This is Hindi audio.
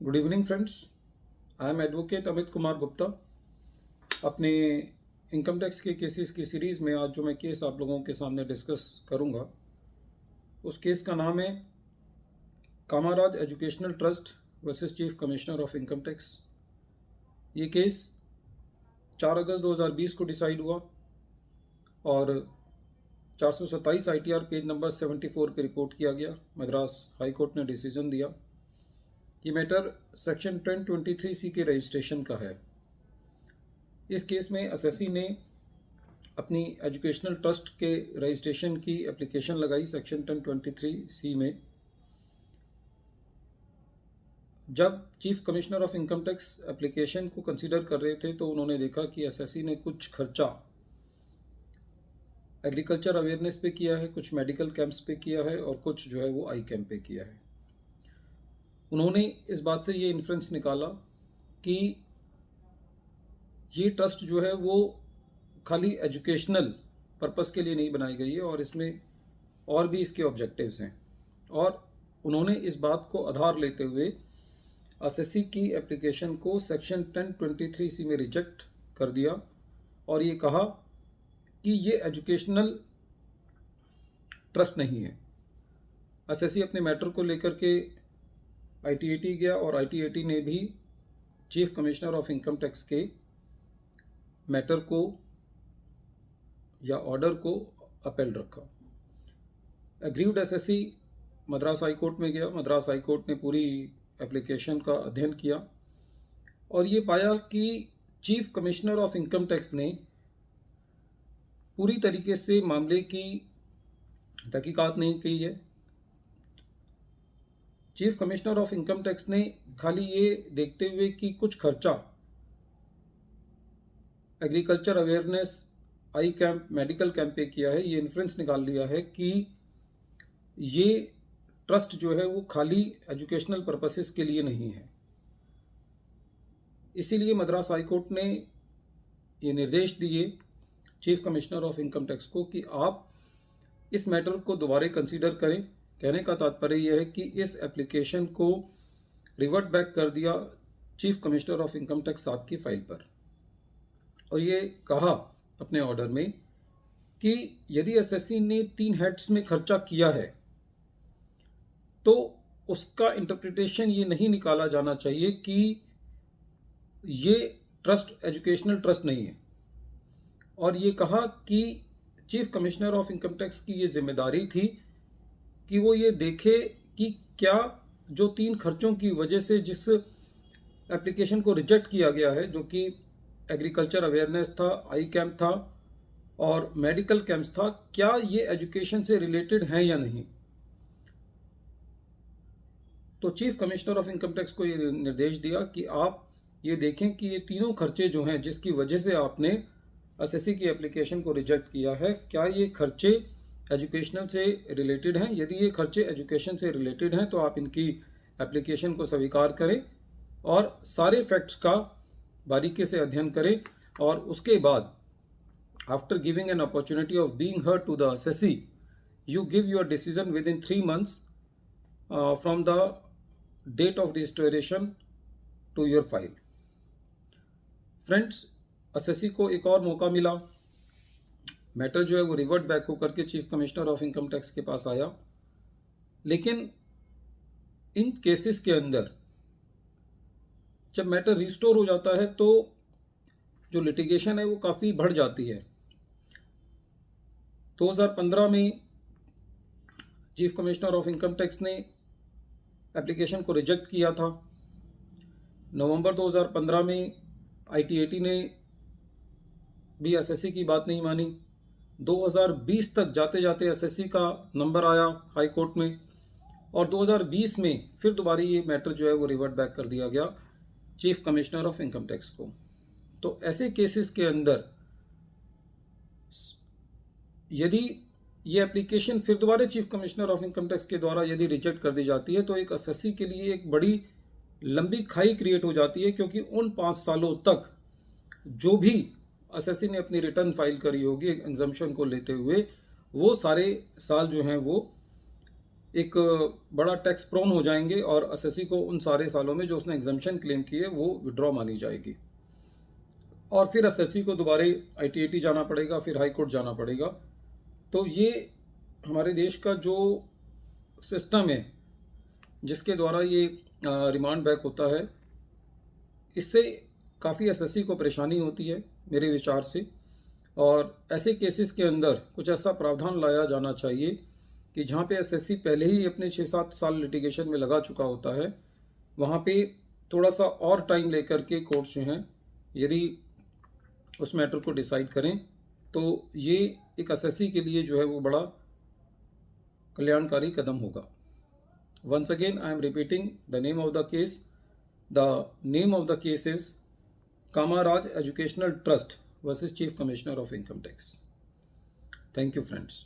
Good evening friends. I am advocate Amit Kumar Gupta. अपने इनकम टैक्स के केसेस की सीरीज़ में आज जो मैं केस आप लोगों के सामने डिस्कस करूंगा, उस केस का नाम है Kamaraj educational trust versus chief commissioner of income tax. ये केस 4 अगस्त 2020 को डिसाइड हुआ और 427 ITR पेज नंबर 74 पे रिपोर्ट किया गया। मद्रास हाई कोर्ट ने डिसीजन दिया। ये मैटर सेक्शन 1023C के रजिस्ट्रेशन का है। इस केस में एसएससी ने अपनी एजुकेशनल ट्रस्ट के रजिस्ट्रेशन की एप्लीकेशन लगाई सेक्शन 1023C में। जब chief commissioner of income tax application को कंसीडर कर रहे थे तो उन्होंने देखा कि एसएससी ने कुछ खर्चा एग्रीकल्चर अवेयरनेस पे किया है, कुछ मेडिकल कैंप्स पे किया है और कुछ जो है वो आई कैंप पे किया है। उन्होंने इस बात से ये इन्फ्रेंस निकाला कि ये ट्रस्ट जो है वो खाली एजुकेशनल पर्पस के लिए नहीं बनाई गई है और इसमें और भी इसके ऑब्जेक्टिव्स हैं। और उन्होंने इस बात को आधार लेते हुए एसएससी की एप्लीकेशन को सेक्शन 1023C में रिजेक्ट कर दिया और ये कहा कि ये एजुकेशनल ट्रस्ट नहीं है। एसएससी अपने मैटर को लेकर के ITAT गया और ITAT ने भी chief commissioner of income tax के मैटर को या ऑर्डर को अपील रखा। Aggrieved SSC Madras high court में गया। मद्रास हाई कोर्ट ने पूरी एप्लीकेशन का अध्ययन किया और ये पाया कि chief commissioner of income tax ने पूरी तरीके से मामले की तहकीकात नहीं की है। Chief commissioner of income tax ने खाली ये देखते हुए कि कुछ खर्चा एग्रीकल्चर अवेयरनेस, आई कैंप, मेडिकल कैंप पे किया है, ये इन्फ्रेंस निकाल लिया है कि ये ट्रस्ट जो है वो खाली एजुकेशनल पर्पसेस के लिए नहीं है। इसीलिए मद्रास हाई कोर्ट ने ये निर्देश दिए chief commissioner of income tax को कि आप इस मैटर को दोबारा कंसीडर करें। कहने का तात्पर्य यह है कि इस एप्लीकेशन को रिवर्ट बैक कर दिया chief commissioner of income tax साहब की फाइल पर और ये कहा अपने ऑर्डर में कि यदि एसएससी ने 3 हेड्स में खर्चा किया है तो उसका इंटरप्रिटेशन ये नहीं निकाला जाना चाहिए कि ये ट्रस्ट एजुकेशनल ट्रस्ट नहीं है। और ये कहा कि chief commissioner of income tax की ये जिम्मेदारी थी कि वो ये देखे कि क्या जो 3 खर्चों की वजह से जिस एप्लीकेशन को रिजेक्ट किया गया है, जो कि एग्रीकल्चर अवेयरनेस था, आई कैंप था और मेडिकल कैंप्स था, क्या ये एजुकेशन से रिलेटेड हैं या नहीं। तो chief commissioner of income tax को ये निर्देश दिया कि आप ये देखें कि ये तीनों खर्चे जो हैं जिसकी वजह से आपने एसएससी की एप्लीकेशन को रिजेक्ट किया है, क्या ये खर्चे एजुकेशनल से रिलेटेड हैं। यदि ये खर्चे एजुकेशन से रिलेटेड हैं तो आप इनकी एप्लीकेशन को स्वीकार करें और सारे फैक्ट्स का बारीकी से अध्ययन करें और उसके बाद after giving an opportunity of being heard to the SSC you give your decision within 3 months from the date of registration to your file. Friends, SSC को एक और मौका मिला। मैटर जो है वो रिवर्ट बैक होकर के chief commissioner of income tax के पास आया, लेकिन इन केसेस के अंदर जब मैटर रिस्टोर हो जाता है तो जो लिटिगेशन है वो काफ़ी बढ़ जाती है। 2015 में chief commissioner of income tax ने एप्लीकेशन को रिजेक्ट किया था। नवंबर 2015 में ITAT ने भी एसएससी की बात नहीं मानी। 2020 तक जाते जाते एसएससी का नंबर आया हाई कोर्ट में और 2020 में फिर दोबारा ये मैटर जो है वो रिवर्ट बैक कर दिया गया chief commissioner of income tax को। तो ऐसे केसेस के अंदर यदि ये एप्लीकेशन फिर दोबारा chief commissioner of income tax के द्वारा यदि रिजेक्ट कर दी जाती है तो एक एसएससी के लिए एक बड़ी लंबी खाई क्रिएट हो जाती है, क्योंकि उन 5 सालों तक जो भी एसएससी ने अपनी रिटर्न फाइल करी होगी एग्जम्पशन को लेते हुए, वो सारे साल जो हैं वो एक बड़ा टैक्स प्रोन हो जाएंगे और एसएससी को उन सारे सालों में जो उसने एग्जम्पशन क्लेम की है वो विड्रॉ मानी जाएगी और फिर एसएससी को दोबारा आईटीएटी जाना पड़ेगा, फिर हाई कोर्ट जाना पड़ेगा। तो ये हमारे देश का जो सिस्टम है जिसके द्वारा ये रिमांड बैक होता है, इससे काफ़ी एसएससी को परेशानी होती है मेरे विचार से। और ऐसे केसेस के अंदर कुछ ऐसा प्रावधान लाया जाना चाहिए कि जहाँ पे एसएससी पहले ही अपने 6-7 साल लिटिगेशन में लगा चुका होता है, वहाँ पे थोड़ा सा और टाइम लेकर के कोर्ट्स जो हैं यदि उस मैटर को डिसाइड करें तो ये एक एसएससी के लिए जो है वो बड़ा कल्याणकारी कदम होगा। Once again I am repeating the name of the case. The name of the case is Kamaraj educational trust versus chief commissioner of income tax. Thank you friends.